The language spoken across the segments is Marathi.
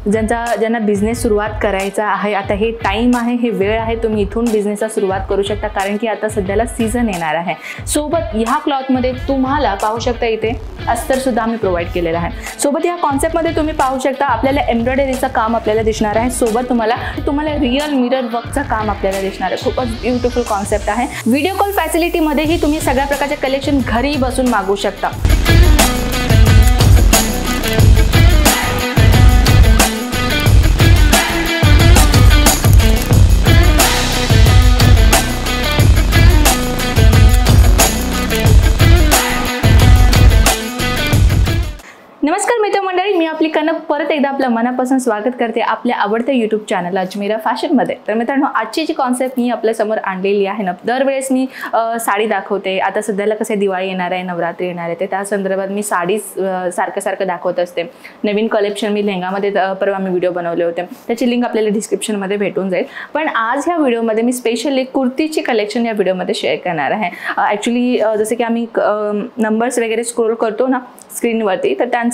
ज्यांना बिझनेस सुरुवात करायचा आहे, आता हे टाइम आहे, हे वेळ आहे, तुम्ही इथून बिझनेसला सुरुवात करू शकता, कारण की आता सध्याला सीझन येणार आहे। सोबत ह्या क्लॉथमध्ये तुम्हाला पाहू शकता इथे अस्तर सुद्धा आम्ही प्रोव्हाइड केलेलं आहे। सोबत या कॉन्सेप्टमध्ये तुम्ही पाहू शकता आपल्याला एम्ब्रॉयडरीचं काम आपल्याला दिसणार आहे, सोबत तुम्हाला रिअल मिरर वर्कचं काम आपल्याला दिसणार आहे। खूपच ब्युटिफुल कॉन्सेप्ट आहे। व्हिडिओ कॉल फॅसिलिटीमध्येही तुम्ही सगळ्या प्रकारचे कलेक्शन घरी बसून मागवू शकता। नमस्कार मित्रमंडळी, मी आपली कनक परत एकदा आपल्या मनापासून स्वागत करते आपल्या आवडत्या यूट्यूब चॅनल अजमेरा फॅशनमध्ये। तर मित्रांनो, आजची जी कॉन्सेप्ट मी आपल्या समोर आणलेली आहे ना, दरवेळेस मी साडी दाखवते। आता सध्याला कसं दिवाळी येणार आहे, नवरात्री येणार आहे, ते त्या संदर्भात मी साडी सारखं दाखवत असते। नवीन कलेक्शन मी लेहंगामध्ये परवा मी व्हिडिओ बनवले होते, त्याची लिंक आपल्याला डिस्क्रिप्शनमध्ये भेटून जाईल। पण आज ह्या व्हिडिओमध्ये मी स्पेशली कुर्तीची कलेक्शन या व्हिडिओमध्ये शेअर करणार आहे। ॲक्च्युली जसे की आम्ही नंबर्स वगैरे स्क्रोल करतो ना स्क्रीनवरती, तर त्यांचा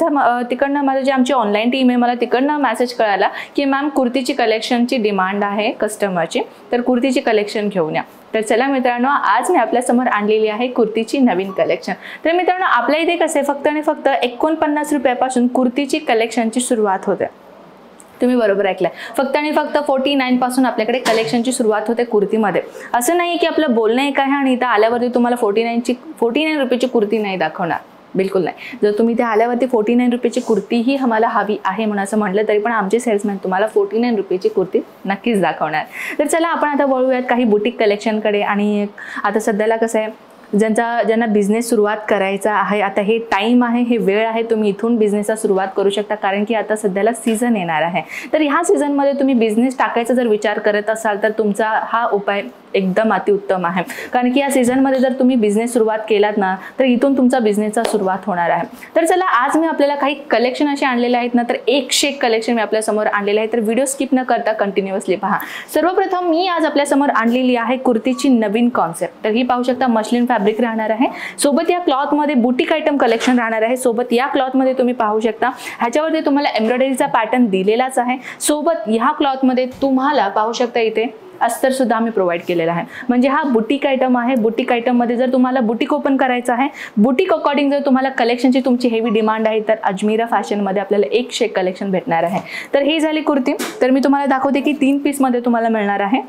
तिकडनं माझं जे आमची ऑनलाईन टीम आहे, मला तिकडनं मेसेज कळाला की मॅम कुर्तीची कलेक्शनची डिमांड आहे कस्टमरची, तर कुर्तीची कलेक्शन घेऊन या। तर चला मित्रांनो, आज मी आपल्यासमोर आणलेली आहे कुर्तीची नवीन कलेक्शन। तर मित्रांनो, आपल्या इथे कसे फक्त आणि फक्त 49 रुपयापासून कुर्तीची कलेक्शनची सुरुवात होते। तुम्ही बरोबर ऐकलंय, फक्त आणि फक्त 49 पासून आपल्याकडे कलेक्शनची सुरुवात होते कुर्तीमध्ये। असं नाही की आपलं बोलणं एक आहे आणि इथं आल्यावरती तुम्हाला 49 रुपयाची कुर्ती नाही दाखवणार, बिलकुल नाही। जर तुम्ही ते आल्यावरती 49 रुपयाची कुर्ती ही आम्हाला हवी आहे म्हणून असं म्हटलं तरी पण आमचे सेल्समॅन तुम्हाला 49 रुपयाची कुर्ती नक्कीच दाखवणार। तर चला आपण आता वळूयात काही बुटीक कलेक्शनकडे। आणि आता सध्याला कसं आहे, ज्यांना बिझनेस सुरुवात करायचा आहे, आता हे टाइम आहे, हे वेळ आहे, तुम्ही इथून बिझनेसला सुरुवात करू शकता, कारण की आता सध्याला सीझन येणार आहे। तर ह्या सीझनमध्ये तुम्ही बिझनेस टाकायचा जर विचार करत असाल तर तुमचा हा उपाय एकदम अतिउत्तम आहे, कारण की या सीझनमध्ये जर तुम्ही बिझनेस सुरुवात केलात ना, तर इथून तुमचा बिझनेसचा सुरुवात होणार आहे। तर चला, आज मी आपल्याला काही कलेक्शन असे आणलेले आहेत ना, तर 101 कलेक्शन मी आपल्या समोर आणलेले आहे, तर व्हिडिओ स्किप न करता कंटिन्युअसली पहा। सर्वप्रथम मी आज आपल्या समोर आणलेली आहे कुर्तीची नवीन कॉन्सेप्ट। तर ही पाहू शकता मस्लिन फॅब्रिक राहणार आहे, सोबत या क्लॉथ मध्ये बुटीक आयटम कलेक्शन राहणार आहे। सोबत या क्लॉथ मध्ये तुम्ही पाहू शकता ह्याच्यावरती तुम्हाला एम्ब्रॉयडरीचा पॅटर्न दिलेलाच आहे। सोबत ह्या क्लॉथ मध्ये तुम्हाला पाहू शकता इथे अस्तर सुद्धा आम्ही प्रोव्हाइड केलेला आहे, म्हणजे हा बुटीक आयटम आहे। बुटीक आयटम मध्ये जर तुम्हाला बुटीक ओपन करायचं आहे, बुटीक अकॉर्डिंग जर तुम्हाला कलेक्शनची तुमची हेवी डिमांड आहे, तर अजमेरा फॅशन मध्ये आपल्याला 101 कलेक्शन भेटणार आहे। तर ही झाली कुर्ती। तर मी तुम्हाला दाखवते की 3 पीस मध्ये तुम्हाला मिळणार आहे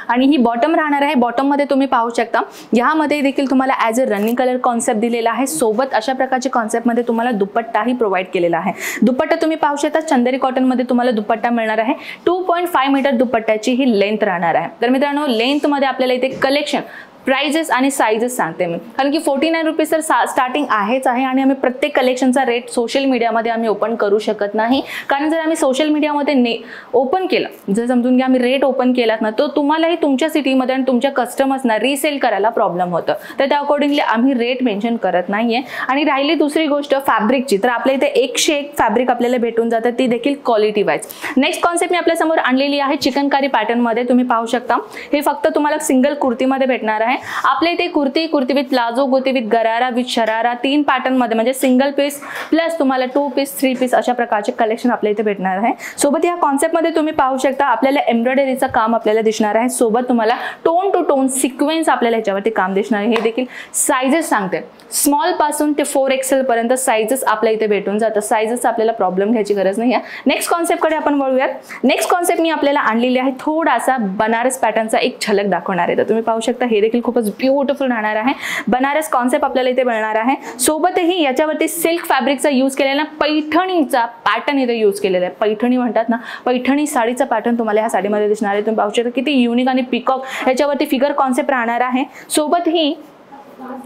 आणि ही बॉटम राहणार आहे। बॉटम मध्ये तुम्ही पाहू शकता ह्यामध्ये देखील तुम्हाला as a running colour concept दिलेला आहे। सोबत अशा प्रकारचे कॉन्सेप्ट मध्ये तुम्हाला दुपट्टाही प्रोव्हाइड केलेला आहे। दुपट्टा तुम्ही पाहू शकता चंदेरी कॉटन मध्ये तुम्हाला दुपट्टा मिळणार आहे। 2.5 मीटर दुपट्ट्याची ही लेंथ राहणार आहे। तर मित्रांनो, लेंथ मध्ये आपल्याला इथे कलेक्शन प्राइजेस आणि साइजेस सांगते मी, कारण की 49 रुपीज तर स्टार्टिंग आहेच आहे आणि आम्ही प्रत्येक कलेक्शनचा रेट सोशल मीडियामध्ये आम्ही ओपन करू शकत नाही, कारण जर आम्ही सोशल मीडियामध्ये ओपन केलं, जर समजून घ्या आम्ही रेट ओपन केलात ना, तो तुम्हालाही तुमच्या सिटीमध्ये आणि तुमच्या कस्टमर्सना रिसेल करायला प्रॉब्लेम होतं, तर त्या अकॉर्डिंगली आम्ही रेट मेन्शन करत नाहीये। आणि राहिली दुसरी गोष्ट फॅब्रिकची, तर आपल्या इथे 101 फॅब्रिक आपल्याला भेटून जातं, ती देखील क्वालिटी वाईज। नेक्स्ट कॉन्सेप्ट मी आपल्या समोर आणलेली आहे चिकनकारी पॅटर्न मध्ये। तुम्ही पाहू शकता हे फक्त तुम्हाला सिंगल कुर्तीमध्ये भेटणार आहे। आपल्या इथे kurti with palazzo, kurti with गरारा, विथ शरारा, 3 पॅटर्न मध्ये, म्हणजे सिंगल पीस प्लस तुम्हाला 2 पीस 3 पीस अशा प्रकारचे कलेक्शन आपल्या इथे भेटणार आहे। सोबत या कॉन्सेप्ट मध्ये तुम्ही पाहू शकता आपल्याला एम्ब्रॉयडरीचं काम आपल्याला दिसणार आहे। सोबत तुम्हाला टोन टू टोन सिक्वेन्स आपल्याला ह्याच्यावरती काम दिसणार आहे। हे देखील साइजेस सांगते, स्मॉल पासून ते 4XL पर्यंत साइजेस आपल्या इथे भेटून जातात। साइजेस आपल्याला प्रॉब्लेम घ्यायची गरज नाही आहे। नेक्स्ट कॉन्सेप्ट कडे आपण वळूयात। नेक्स्ट कॉन्सेप्ट मी आपल्याला आणलेली आहे, थोडासा बनारस पॅटर्नचा एक झलक दाखवणार आहे। तर तुम्ही पाहू शकता हे देखील खूपच ब्युटिफुल राहणार आहे। बनारस कॉन्सेप्ट आपल्याला इथे मिळणार आहे। सोबतही याच्यावरती सिल्क फॅब्रिकचा यूज केलेला पैठणीचा पॅटर्न इथे यूज केलेला आहे। पैठणी म्हणतात ना, पैठणी साडीचा पॅटर्न तुम्हाला ह्या साडीमध्ये दिसणार आहे। तुम्ही पाहू शकता किती युनिक आणि पिकॉक ह्याच्यावरती फिगर कॉन्सेप्ट राहणार आहे। सोबत ही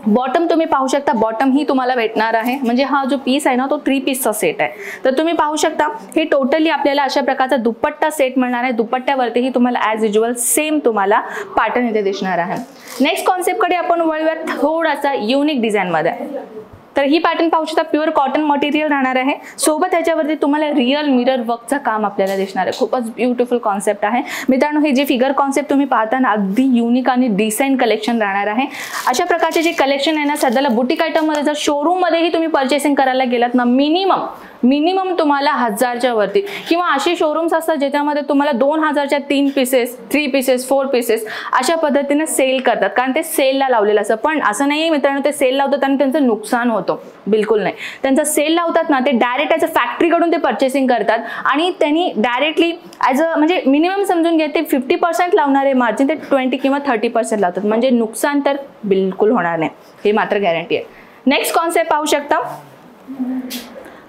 बॉटम तुम्ही पाहू शकता, बॉटम ही तुम्हाला भेटणार आहे, म्हणजे हा जो पीस आहे ना तो 3 पीसचा सेट आहे। तर तुम्ही पाहू शकता हे टोटली आपल्याला अशा प्रकारचा दुपट्टा सेट मिळणार आहे। दुपट्ट्यावरतीही तुम्हाला ॲज युजुअल सेम तुम्हाला पॅटर्न इथे दिसणार आहे। नेक्स्ट कॉन्सेप्ट कडे आपण वळूयात, थोडासा युनिक डिझाइन मध्ये। तर ही पॅटर्न पाहू शकता प्युअर कॉटन मटेरियल राहणार आहे। सोबत त्याच्यावरती तुम्हाला रिअल मिरर वर्कचं काम आपल्याला दिसणार आहे। खूपच ब्युटिफुल कॉन्सेप्ट आहे मित्रांनो। हे जे फिगर कॉन्सेप्ट तुम्ही पाहता ना, अगदी युनिक आणि डिसेंट कलेक्शन राहणार आहे। अशा प्रकारचे जे कलेक्शन आहे ना, सध्याला बुटीक आयटम मध्ये जर शोरूम मध्येही तुम्ही परचेसिंग करायला गेलात ना, मिनिमम मिनिमम तुम्हाला 1000च्या वरती, किंवा असे शोरूम्स असतात ज्याच्यामध्ये तुम्हाला 2000च्या 3 पीसेस, 3 पीसेस, 4 पीसेस अशा पद्धतीने सेल करतात, कारण ते सेलला लावलेलं असतं. पण असं नाही मित्रांनो ते सेल लावतात आणि त्यांचं नुकसान होतं, बिलकुल नाही. त्यांचा सेल लावतात ना, ते डायरेक्ट ॲज अ फॅक्टरीकडून ते पर्चेसिंग करतात आणि त्यांनी डायरेक्टली ॲज अ म्हणजे मिनिमम समजून घ्या, ते 50% लावणारे मार्जिन ते 20 किंवा 30% लावतात, म्हणजे नुकसान तर बिलकुल होणार नाही, हे मात्र गॅरंटी आहे. नेक्स्ट कॉन्सेप्ट पाहू शकता.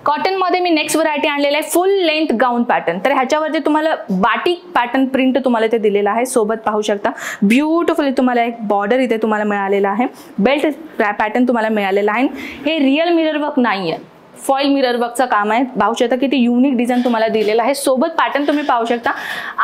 कॉटन मध्ये मी नेक्स्ट व्हरायटी आणलेला आहे फुल लेंथ गाऊन पॅटर्न. तर ह्याच्यावरती तुम्हाला बाटिक पॅटर्न प्रिंट तुम्हाला ते दिलेलं आहे. सोबत पाहू शकता ब्युटिफुली तुम्हाला एक बॉर्डर इथे तुम्हाला मिळालेला आहे. बेल्ट पॅटर्न तुम्हाला मिळालेला आहे. हे रिअल मिरर वर्क नाही आहे, फॉईल मिरर वर्कचं काम आहे. पाहू शकता किती युनिक डिझाईन तुम्हाला दिलेला आहे. सोबत पॅटर्न तुम्ही पाहू शकता.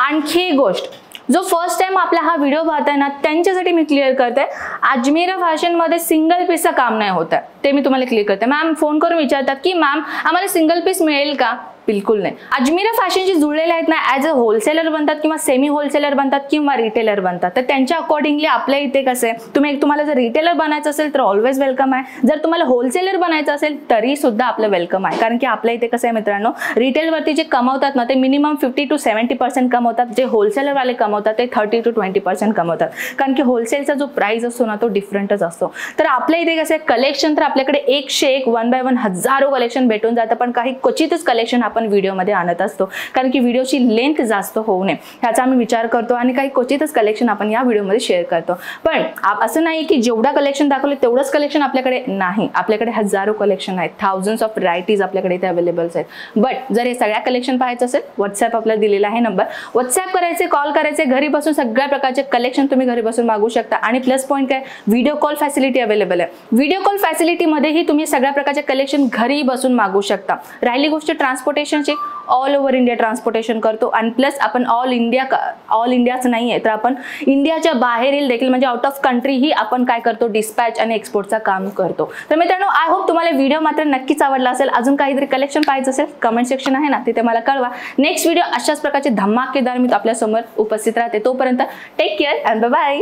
आणखी एक गोष्ट, जो फर्स्ट टाइम आपला हा व्हिडिओ पाहताय ना त्यांच्यासाठी मी क्लिअर करते, अजमेरा फॅशन मध्ये सिंगल पीसचं काम नाही होत आहे, ते मी तुम्हाला क्लिअर करते. मॅम फोन करून विचारतात की मॅम आम्हाला सिंगल पीस मिळेल का? बिलकुल नाही. अजमेरा फॅशनशी जुळलेले आहेत ना, ॲज अ होलसेलर बनतात किंवा सेमी होलसेलर बनतात किंवा रिटेलर बनतात. तर त्यांच्या अकॉर्डिंगली आपल्या इथे कसं आहे, तुम्हाला जर रिटेलर बनायचं असेल तर ऑलवेज वेलकम आहे. जर तुम्हाला होलसेलर बनायचं असेल तरी सुद्धा आपलं वेलकम आहे. कारण की आपल्या इथे कसं आहे मित्रांनो, रिटेलवरती जे कमवतात ना ते मिनिमम 50 to 70% कमवतात. जे होलसेलरवाले कमवतात ते 30 to 20% कमवतात. कारण की होलसेलचा जो प्राइस असतो ना तो डिफरंटच असतो. तर आपल्या इथे कसं आहे, कलेक्शन तर आपल्याकडे 101 1 by 1 हजारो कलेक्शन भेटून जातं, पण काही क्वचितच कलेक्शन आपण व्हिडिओमध्ये आणत असतो, कारण की व्हिडिओची लेंथ जास्त होऊ नये ह्याचा आम्ही विचार करतो आणि काही क्वचितच कलेक्शन आपण या व्हिडिओमध्ये शेअर करतो. पण असं नाही की जेवढा कलेक्शन दाखवले तेवढंच कलेक्शन आपल्याकडे नाही, आपल्याकडे हजारो कलेक्शन आहेत, थाउजंड्स ऑफ व्हरायटीज आपल्याकडे इथे अवेलेबल्स आहेत. बट जर हे सगळ्या कलेक्शन पाहायचं असेल, व्हॉट्सअप आपल्याला दिलेला आहे नंबर, व्हॉट्सअप करायचे, कॉल करायचे, घरी बसून सगळ्या प्रकारचे कलेक्शन तुम्ही घरी बसून मागवू शकता. आणि प्लस पॉईंट काय, व्हिडिओ कॉल फॅसिलिटी अवेलेबल आहे. व्हिडिओ कॉल फॅसिलिटीमध्येही तुम्ही सगळ्या प्रकारचे कलेक्शन घरी बसून मागवू शकता. राहिली गोष्ट ट्रान्सपोर्टेशनची, ऑल ओव्हर इंडिया ट्रान्सपोर्टेशन करतो. आणि प्लस आपण ऑल इंडियाच नाही आहे, तर आपण इंडियाच्या बाहेरील देखील म्हणजे आउट ऑफ कंट्रीही आपण काय करतो, डिस्पॅच आणि एक्सपोर्टचं काम करतो. तर मित्रांनो आय होप तुम्हाला व्हिडिओ मात्र नक्कीच आवडला असेल. अजून काहीतरी कलेक्शन पाहायचं असेल कमेंट सेक्शन आहे ना, तिथे मला कळवा. नेक्स्ट व्हिडिओ अशाच प्रकारचे धमाकेदार मी आपल्यासमोर उपस्थित राहते. तोपर्यंत take care and bye bye.